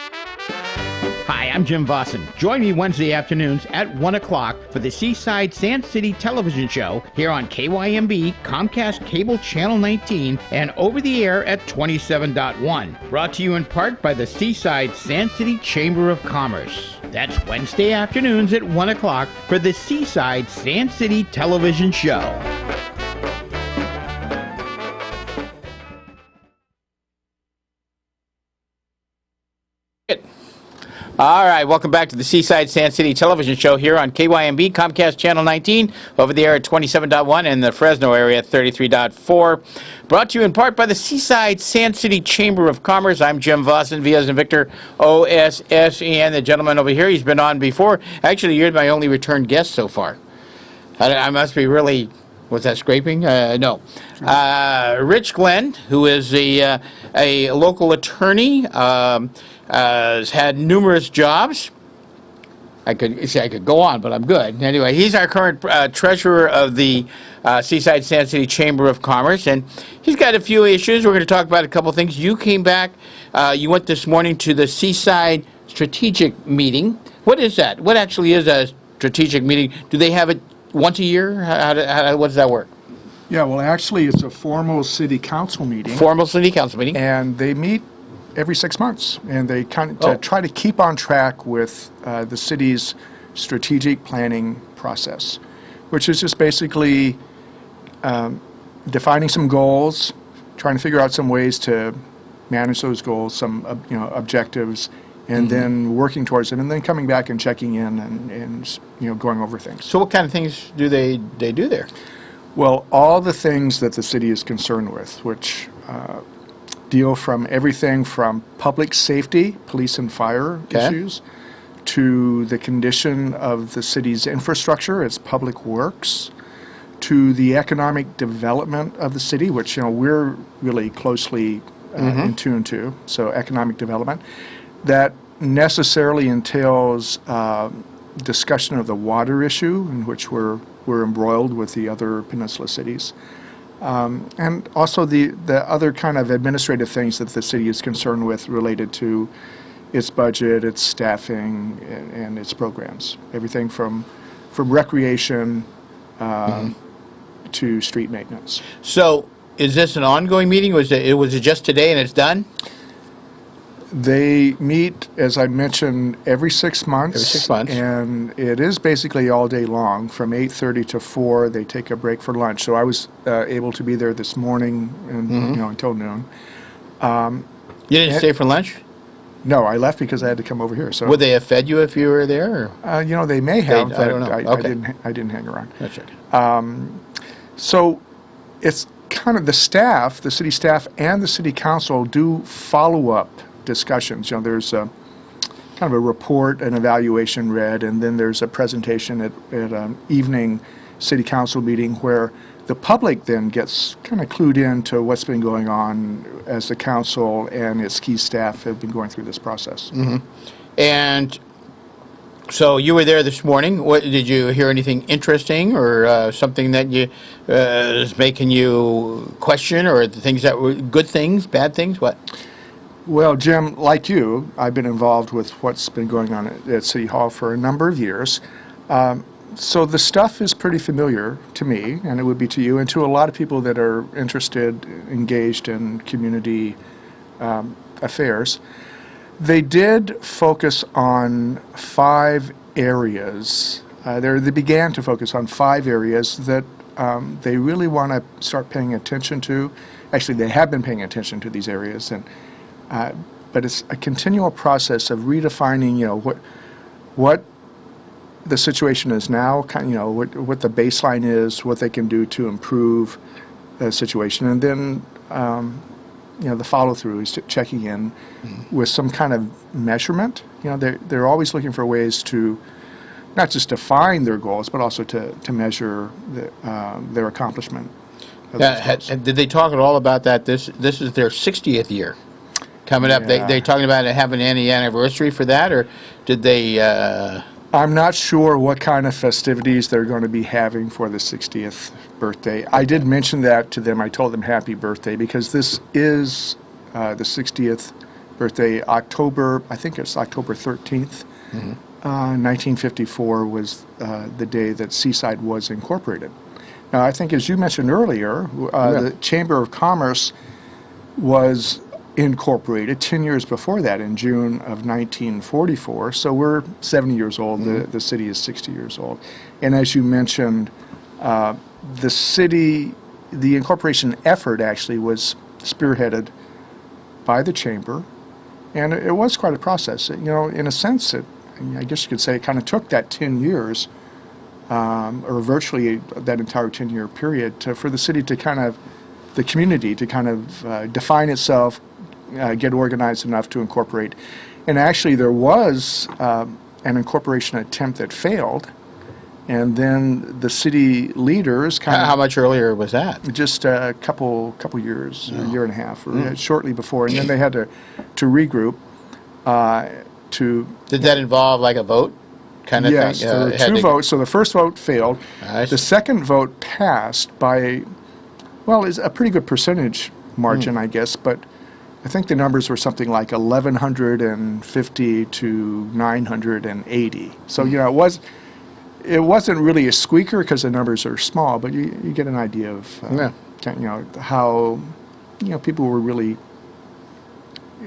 Hi, I'm Jim Vossen. Join me Wednesday afternoons at 1 o'clock for the Seaside-Sand City Television Show here on KYMB, Comcast Cable Channel 19, and over the air at 27.1. Brought to you in part by the Seaside-Sand City Chamber of Commerce. That's Wednesday afternoons at 1 o'clock for the Seaside-Sand City Television Show. All right, welcome back to the Seaside-Sand City Television Show here on KYMB, Comcast Channel 19, over the air at 27.1 and the Fresno area at 33.4. Brought to you in part by the Seaside-Sand City Chamber of Commerce. I'm Jim Vossen, V as in Victor, O-S-S-E-N. The gentleman over here, he's been on before. Actually, you're my only return guest so far. I must be really... Was that scraping? No. Rich Glenn, who is a local attorney, has had numerous jobs. I could go on, but I'm good. Anyway, he's our current treasurer of the Seaside-Sand City Chamber of Commerce, and he's got a few issues. We're going to talk about a couple things. You came back. You went this morning to the Seaside Strategic Meeting. What is that? What actually is a strategic meeting? Do they have it once a year? What does that work? Yeah, well, actually, it's a formal city council meeting. Formal city council meeting. And they meet every 6 months, and they kind of try to keep on track with the city's strategic planning process, which is just basically defining some goals, trying to figure out some ways to manage those goals, some objectives, and then working towards it, and then coming back and checking in and going over things. So what kind of things do they do there? Well, all the things that the city is concerned with, which deal from everything from public safety, police and fire issues, to the condition of the city's infrastructure, its public works, to the economic development of the city, which we're really closely in tune to, so economic development. That necessarily entails discussion of the water issue, in which we're embroiled with the other peninsula cities, and also the other kind of administrative things that the city is concerned with related to its budget, its staffing, and its programs. Everything from recreation to street maintenance. So, is this an ongoing meeting? Was it just today and it's done? They meet, as I mentioned, every 6 months. Every 6 months. And it is basically all day long. From 8:30 to 4, they take a break for lunch. So I was able to be there this morning and, until noon. You didn't stay for lunch? No, I left because I had to come over here. So would they have fed you if you were there? Or? They may have, I don't know. Okay. I didn't hang around. That's right. So it's kind of the staff, the city staff and the city council do follow-up discussions. There's kind of a report, an evaluation read, and then there's a presentation at an evening city council meeting where the public then gets kind of clued into what's been going on as the council and its key staff have been going through this process. And so you were there this morning. What did you hear? Anything interesting or something that is making you question, or the things that were good things, bad things? What? Well, Jim, like you, I've been involved with what's been going on at City Hall for a number of years. So the stuff is pretty familiar to me, and it would be to you, and to a lot of people that are interested, engaged in community affairs. They did focus on 5 areas. They began to focus on 5 areas that they really want to start paying attention to. Actually, they have been paying attention to these areas, and but it's a continual process of redefining, what the situation is now, what the baseline is, what they can do to improve the situation, and then the follow-through is checking in with some kind of measurement. They're always looking for ways to not just define their goals, but also to measure their accomplishment. Did they talk at all about that? This is their 60th year coming up. Yeah. They're talking about having any anniversary for that, or did they? I'm not sure what kind of festivities they're going to be having for the 60th birthday. I did mention that to them. I told them happy birthday because this is the 60th birthday, I think it's October 13th. 1954 was the day that Seaside was incorporated. Now, I think, as you mentioned earlier, the Chamber of Commerce was incorporated 10 years before that, in June of 1944. So we're 70 years old. The city is 60 years old. And as you mentioned, the incorporation effort actually was spearheaded by the Chamber, and it was quite a process. In a sense, I guess you could say it kind of took that 10 years, or virtually that entire 10-year period, for the city to the community to define itself, get organized enough to incorporate. And actually there was an incorporation attempt that failed, and then the city leaders How much earlier was that? just a couple years, a year and a half, or shortly before, and then they had to regroup. Did that involve like a vote kind of Yes, thing? there were two votes. So the first vote failed. The second vote passed by, it's a pretty good percentage margin, I guess, but I think the numbers were something like 1,150 to 980. So it wasn't really a squeaker because the numbers are small, but you get an idea of how people were really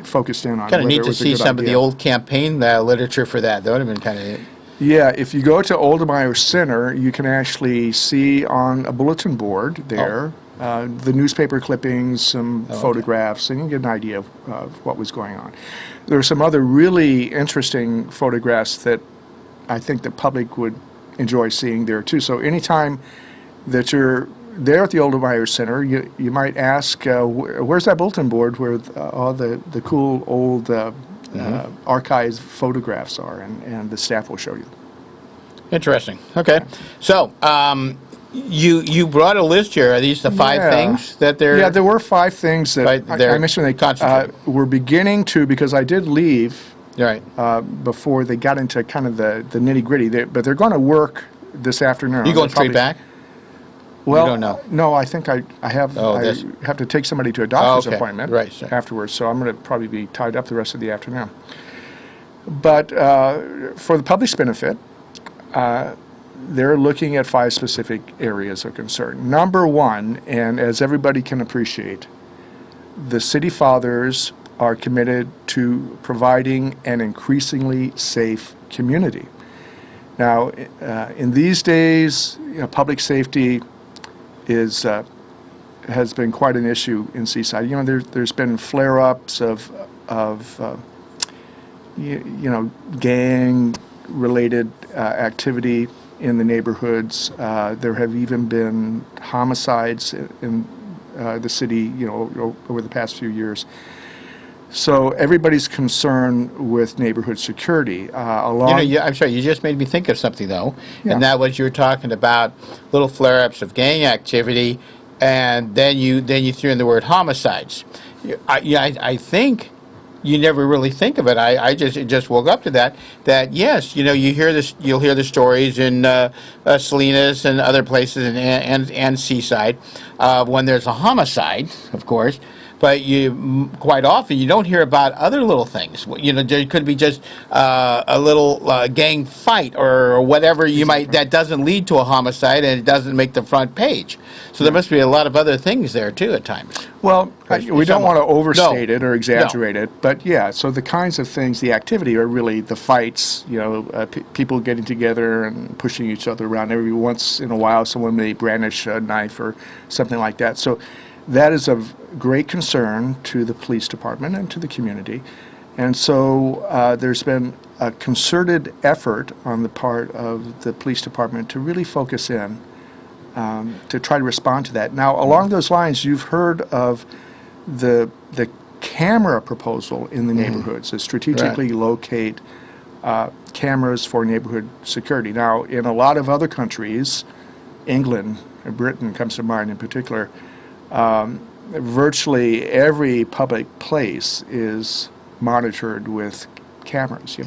focused in on kind of whether neat it to was a see good some of the idea. old campaign literature for that. That would have been kind of. Yeah, if you go to Oldemeyer Center, you can actually see on a bulletin board there the newspaper clippings, some photographs, and you get an idea of what was going on. There are some other really interesting photographs that I think the public would enjoy seeing there too. So anytime that you're there at the Oldemeyer Center, you might ask, where's that bulletin board where all the cool old archived photographs are, and the staff will show you. Interesting. Okay. So, you brought a list here. Are these the five things that they're... Yeah, there were 5 things that I mentioned concentrated. Were beginning to, because I did leave Right. before they got into kind of the nitty-gritty, but they're going to work this afternoon. You going straight back? Well, you don't know. No, I think I have to take somebody to a doctor's appointment afterwards, so I'm going to probably be tied up the rest of the afternoon. But for the public's benefit, they're looking at 5 specific areas of concern. Number 1, and as everybody can appreciate, the city fathers are committed to providing an increasingly safe community. Now, in these days, public safety has been quite an issue in Seaside. There's been flare-ups of gang-related activity in the neighborhoods. There have even been homicides in the city, over the past few years. So everybody's concerned with neighborhood security. I'm sorry, you just made me think of something, though, and that was you were talking about little flare-ups of gang activity, and then you threw in the word homicides. I think you never really think of it. I just woke up to that. That yes, you'll hear the stories in Salinas and other places and Seaside when there's a homicide, of course. But quite often you don't hear about other little things. There could be just a little gang fight or whatever that doesn't lead to a homicide and it doesn't make the front page. So there must be a lot of other things there too at times. Well, we don't want to overstate it or exaggerate it, but so the kinds of things, the activity are really the fights. People getting together and pushing each other around. Every once in a while, someone may brandish a knife or something like that. So that is of great concern to the police department and to the community. And so there's been a concerted effort on the part of the police department to really focus in to try to respond to that. Now, along those lines, you've heard of the camera proposal in the neighborhoods to strategically locate cameras for neighborhood security. Now, in a lot of other countries, England, Britain comes to mind in particular, virtually every public place is monitored with cameras,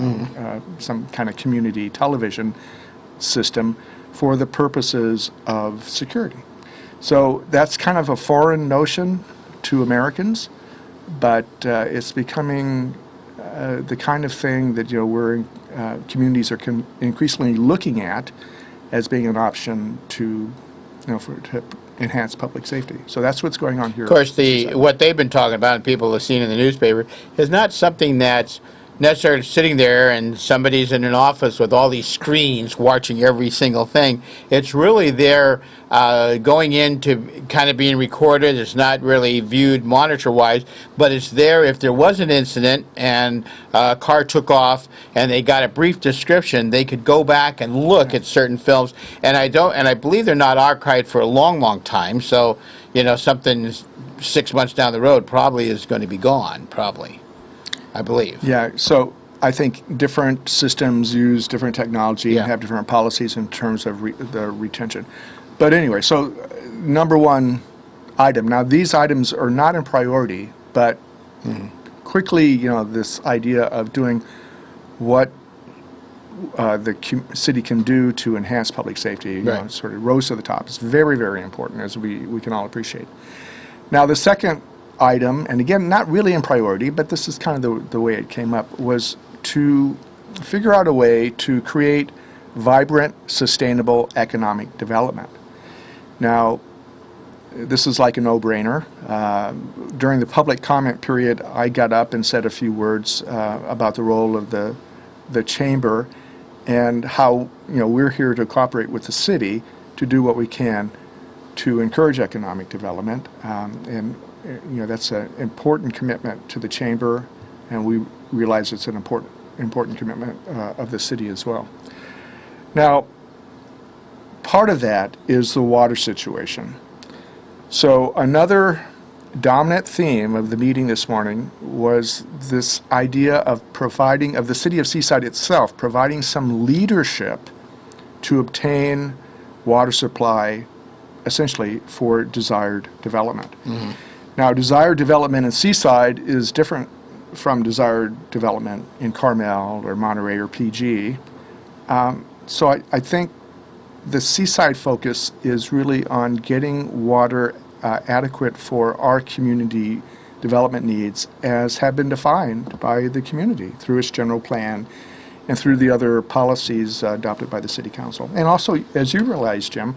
some kind of community television system for the purposes of security. So that's kind of a foreign notion to Americans, but it's becoming the kind of thing that communities are increasingly looking at as being an option to enhance public safety. So that's what's going on here. Of course, what they've been talking about and people have seen in the newspaper is not something that's necessarily sitting there and somebody's in an office with all these screens watching every single thing. It's really there going into kind of being recorded. It's not really viewed monitor-wise, but it's there if there was an incident and a car took off and they got a brief description, they could go back and look at certain films. And I believe they're not archived for a long, long time. So, something 6 months down the road probably is going to be gone, probably. I believe. Yeah, so I think different systems use different technology and have different policies in terms of the retention. But anyway, so number one item. Now, these items are not in priority, but quickly, this idea of doing what the city can do to enhance public safety sort of rose to the top. It's very, very important, as we can all appreciate. Now, the second item, and again, not really in priority, but this is kind of the way it came up, was to figure out a way to create vibrant, sustainable economic development. Now, this is like a no-brainer. During the public comment period, I got up and said a few words about the role of the chamber and how we're here to cooperate with the city to do what we can to encourage economic development, and that's an important commitment to the chamber, and we realize it's an important commitment of the city as well. Now, part of that is the water situation. So another dominant theme of the meeting this morning was this idea of the city of Seaside itself, providing some leadership to obtain water supply, essentially for desired development. Mm-hmm. Now, desired development in Seaside is different from desired development in Carmel or Monterey or PG. So I think the Seaside focus is really on getting water adequate for our community development needs as have been defined by the community through its general plan and through the other policies adopted by the City Council. And also, as you realize, Jim,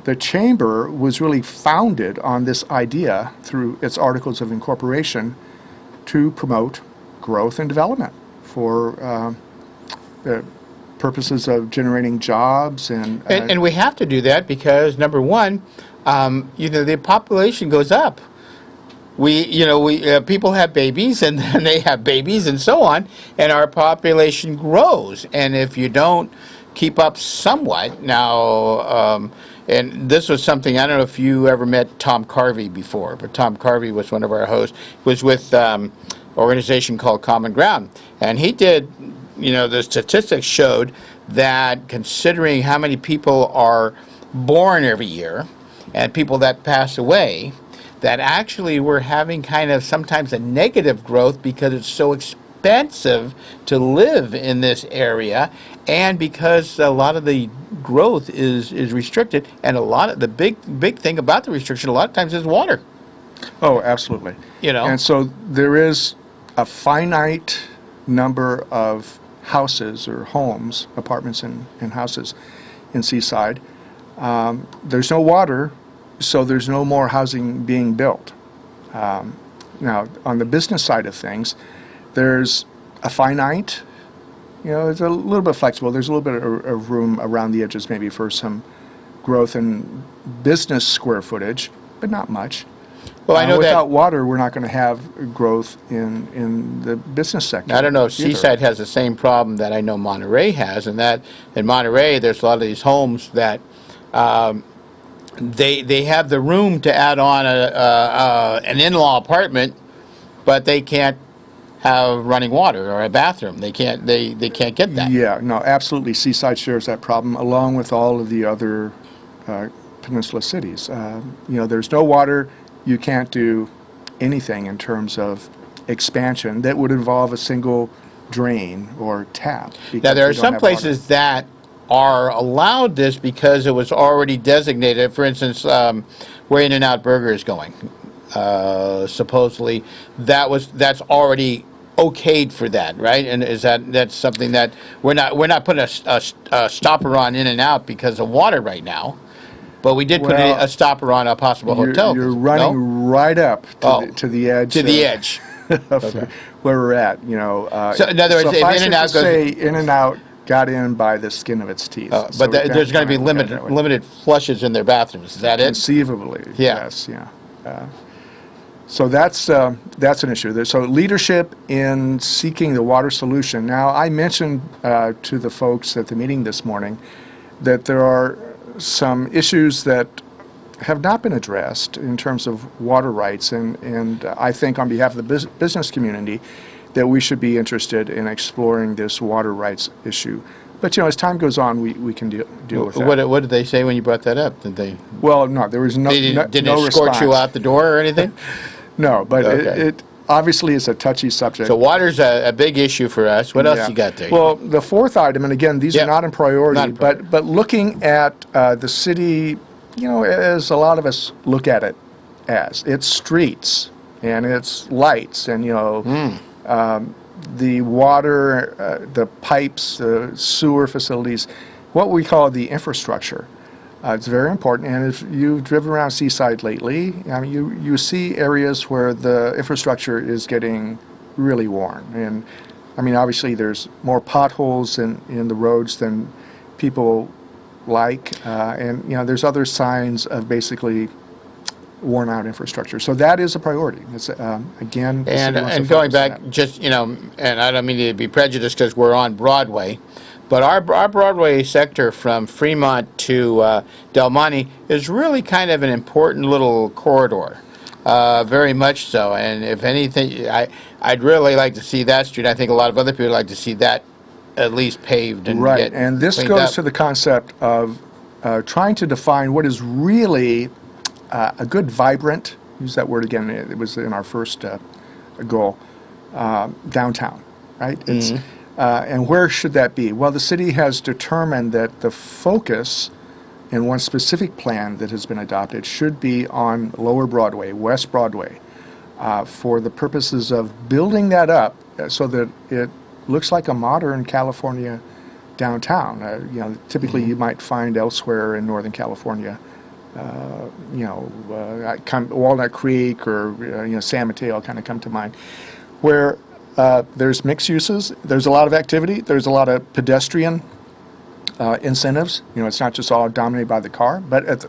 the Chamber was really founded on this idea through its Articles of Incorporation to promote growth and development for the purposes of generating jobs. And we have to do that because, number one, the population goes up. People have babies, and then they have babies, and so on, and our population grows. And if you don't keep up somewhat now, and this was something, I don't know if you ever met Tom Carvey before, but Tom Carvey was one of our hosts, was with an organization called Common Ground. And he did, the statistics showed that considering how many people are born every year and people that pass away, that actually we're having kind of sometimes a negative growth because it's so expensive to live in this area, and because a lot of the growth is restricted, and a lot of the big thing about the restriction a lot of times is water. Oh, absolutely. And so there is a finite number of houses or homes, apartments and houses in Seaside. There's no water, so there's no more housing being built. Now, on the business side of things, there's a finite, it's a little bit flexible. There's a little bit of room around the edges maybe for some growth in business square footage, but not much. Well, I know without water, we're not going to have growth in the business sector. I don't know if Seaside has the same problem that I know Monterey has, and that in Monterey there's a lot of these homes that they have the room to add on an in-law apartment, but they can't have running water or a bathroom. They can't get that. Yeah, no, absolutely. Seaside shares that problem along with all of the other peninsula cities. There's no water. You can't do anything in terms of expansion that would involve a single drain or tap. Now, there are some places that are allowed this because it was already designated. For instance, where In-N-Out Burger is going. supposedly that's already okayed for that, right? And that's something that we're not putting a stopper on in and out because of water right now, but we did put a stopper on a possible hotel. You're running right up to the edge. To the edge. Of Okay. where we're at, So in other words, if In-N-Out goes, In-N-Out got in by the skin of its teeth. but there's going to be limited flushes in their bathrooms. Is that it? Conceivably, Yeah. yes, yeah. So that's an issue. So leadership in seeking the water solution. Now, I mentioned to the folks at the meeting this morning that there are some issues that have not been addressed in terms of water rights, and I think on behalf of the business community that we should be interested in exploring this water rights issue. But as time goes on, we can deal with that. What did they say when you brought that up? Did they? Well, no, there was no Did no it escort response. you out the door or anything? No, but Okay. it obviously is a touchy subject. So water's a big issue for us. What else Yeah. you got there? Well, the fourth item, and again, these Yeah. are not in priority, Not in priority. but looking at the city, as a lot of us look at it as, its streets and its lights and, the water, the pipes, the sewer facilities, what we call the infrastructure. It's very important, and if you've driven around Seaside lately, I mean, you see areas where the infrastructure is getting really worn. And I mean, obviously, there's more potholes in the roads than people like, and there's other signs of basically worn out infrastructure. So that is a priority. It's again, the city wants to and going focus on back, that. just and I don't mean to be prejudiced because we're on Broadway, but our Broadway sector from Fremont to Del Monte is really kind of an important little corridor, very much so. And if anything, I'd really like to see that street. I think a lot of other people would like to see that at least paved and Right, get and this cleaned goes up. to the concept of trying to define what is really a good, vibrant, use that word again, it was in our first goal, downtown, right? It's, and where should that be? Well, the city has determined that the focus in one specific plan that has been adopted should be on Lower Broadway, West Broadway, for the purposes of building that up so that it looks like a modern California downtown. Typically you might find elsewhere in Northern California, Walnut Creek or San Mateo kind of come to mind, where there's mixed uses, there's a lot of activity, there's a lot of pedestrian incentives. It's not just all dominated by the car, but at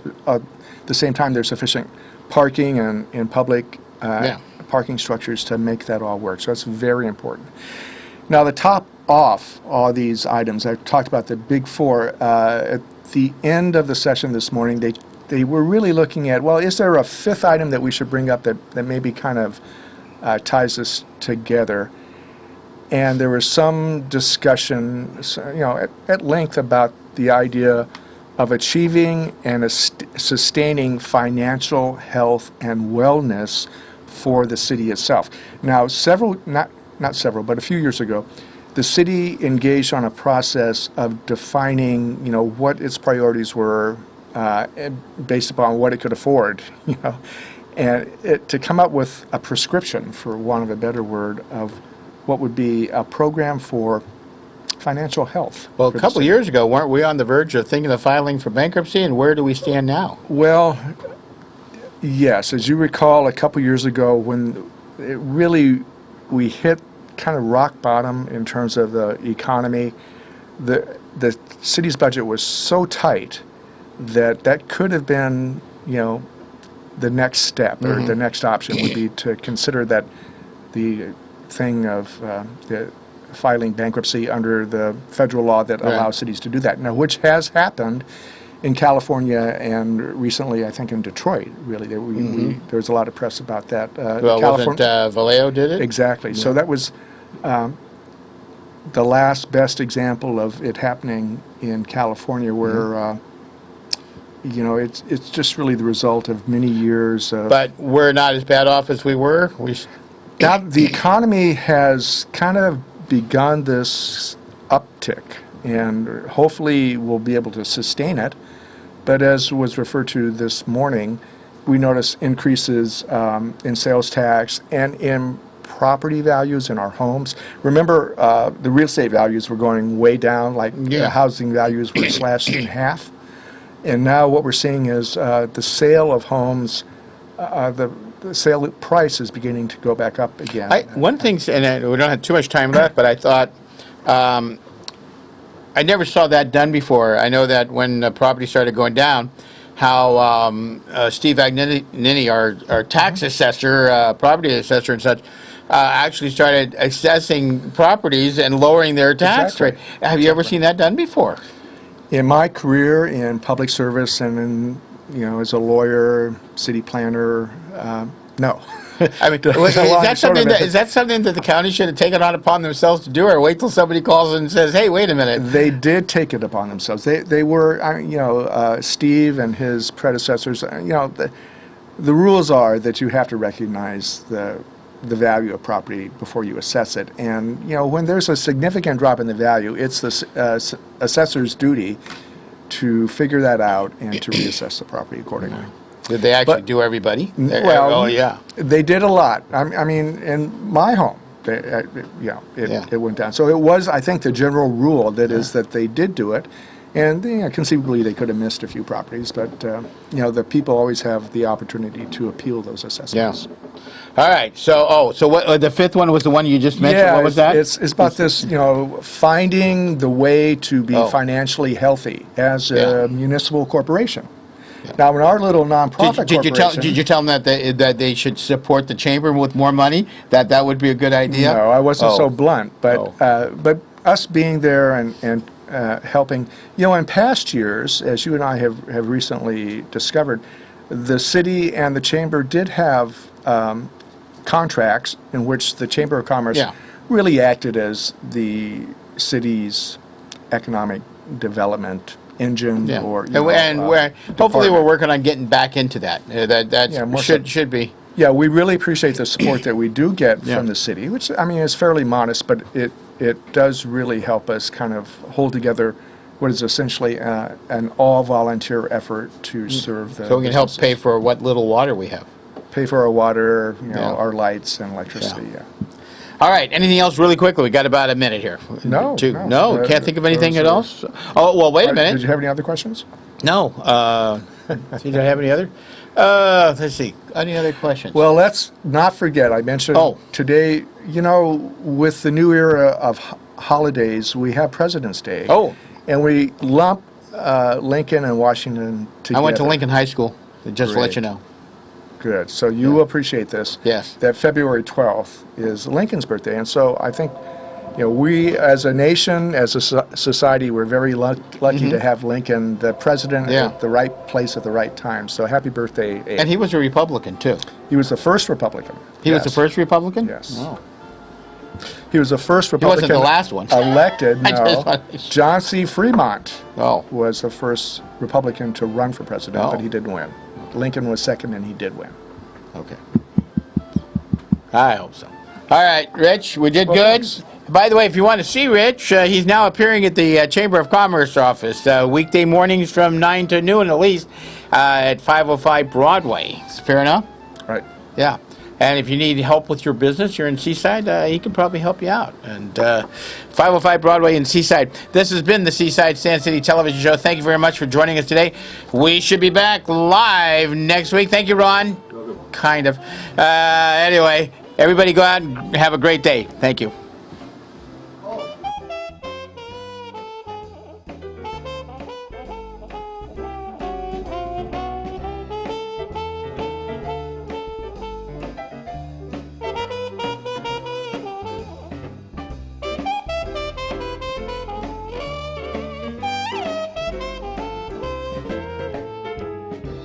the same time there's sufficient parking and public parking structures to make that all work. So that's very important. Now, the top off all these items, I talked about the big four. At the end of the session this morning, they were really looking at, well, is there a fifth item that we should bring up that maybe kind of ties this together? And there was some discussion, at length about the idea of achieving and sustaining financial health and wellness for the city itself. Now, not several, but a few years ago, the city engaged on a process of defining, what its priorities were based upon what it could afford, and to come up with a prescription, for want of a better word, of what would be a program for financial health. Well, a couple years ago, weren't we on the verge of thinking of filing for bankruptcy, and where do we stand now? Well, yes, as you recall, a couple years ago when we hit kind of rock bottom in terms of the economy, the city's budget was so tight that could have been, the next step or the next option would be to consider that the thing of the filing bankruptcy under the federal law that allows cities to do that. Now, which has happened in California and recently, I think, in Detroit, really. There was a lot of press about that. Well, wasn't Vallejo did it? Exactly. Yeah. So that was the last best example of it happening in California where, it's just really the result of many years of... But we're not as bad off as we were? The economy has kind of begun this uptick, and hopefully we'll be able to sustain it. But as was referred to this morning, we notice increases in sales tax and in property values in our homes. Remember, the real estate values were going way down, like housing values were slashed in half. And now what we're seeing is the sale of homes, the sale price is beginning to go back up again. One thing, and we don't have too much time left, but I thought, I never saw that done before. I know that when property started going down, how Steve Agnini, our tax assessor, property assessor and such, actually started assessing properties and lowering their tax rate. Have you ever seen that done before? In my career in public service and in, as a lawyer, city planner, no. I mean, is that something that the county should have taken on upon themselves to do, or wait till somebody calls and says, "Hey, wait a minute"? They did take it upon themselves. They were, Steve and his predecessors. The rules are that you have to recognize the value of property before you assess it, and when there's a significant drop in the value, it's the assessor's duty to figure that out and to reassess the property accordingly. Did they actually do everybody? Well, yeah. They did a lot. I mean, in my home, it went down. So it was, I think, the general rule that is that they did do it, and conceivably they could have missed a few properties, but the people always have the opportunity to appeal those assessments. Yeah. All right. So what? The fifth one was the one you just mentioned. Yeah, what was that? It's about this, finding the way to be financially healthy as a municipal corporation. Now, in our little nonprofit corporation... Did you tell them that they should support the chamber with more money? That would be a good idea? No, I wasn't so blunt. But us being there and helping... in past years, as you and I have recently discovered, the city and the chamber did have contracts in which the Chamber of Commerce really acted as the city's economic development engine, or hopefully we're working on getting back into that. That should be. Yeah, we really appreciate the support that we do get from the city, which is fairly modest, but it does really help us kind of hold together what is essentially an all-volunteer effort to serve the. So we can help pay for what little water we have. Pay for our water, our lights and electricity. Yeah. All right. Anything else really quickly? We got about a minute here. No. Can't think of anything else? Oh, well, wait a minute. Did you have any other questions? No. Did I have any other? Let's see. Any other questions? Well, let's not forget, I mentioned today, with the new era of holidays, we have President's Day. Oh. And we lump Lincoln and Washington together. I went to Lincoln High School, just to let you know. Good. So you appreciate this. Yes. That February 12th is Lincoln's birthday. And so I think, we as a nation, as a society, we're very lucky to have Lincoln, the president, at the right place at the right time. So happy birthday, Abe. And he was a Republican, too. He was the first Republican. He was the first Republican? Yes. Oh. He was the first Republican. He wasn't the last one. Elected, no. John C. Fremont was the first Republican to run for president, but he didn't win. Lincoln was second, and he did win. Okay. I hope so. All right, Rich, we did good. Thanks. By the way, if you want to see Rich, he's now appearing at the Chamber of Commerce office weekday mornings from 9 to noon at least at 505 Broadway. Fair enough? Right. Yeah. And if you need help with your business, you're in Seaside, he can probably help you out. And 505 Broadway in Seaside. This has been the Seaside-Sand City Television Show. Thank you very much for joining us today. We should be back live next week. Thank you, Ron. Kind of. Anyway, everybody go out and have a great day. Thank you.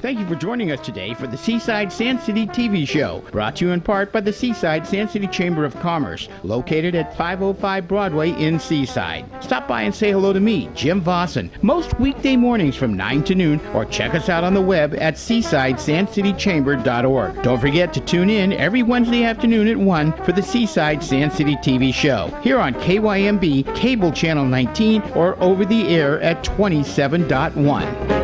Thank you for joining us today for the Seaside-Sand City TV Show, brought to you in part by the Seaside-Sand City Chamber of Commerce, located at 505 Broadway in Seaside. Stop by and say hello to me, Jim Vossen, most weekday mornings from 9 to noon, or check us out on the web at seaside-sandcitychamber.org. Don't forget to tune in every Wednesday afternoon at 1 for the Seaside-Sand City TV Show, here on KYMB, Cable Channel 19, or over the air at 27.1.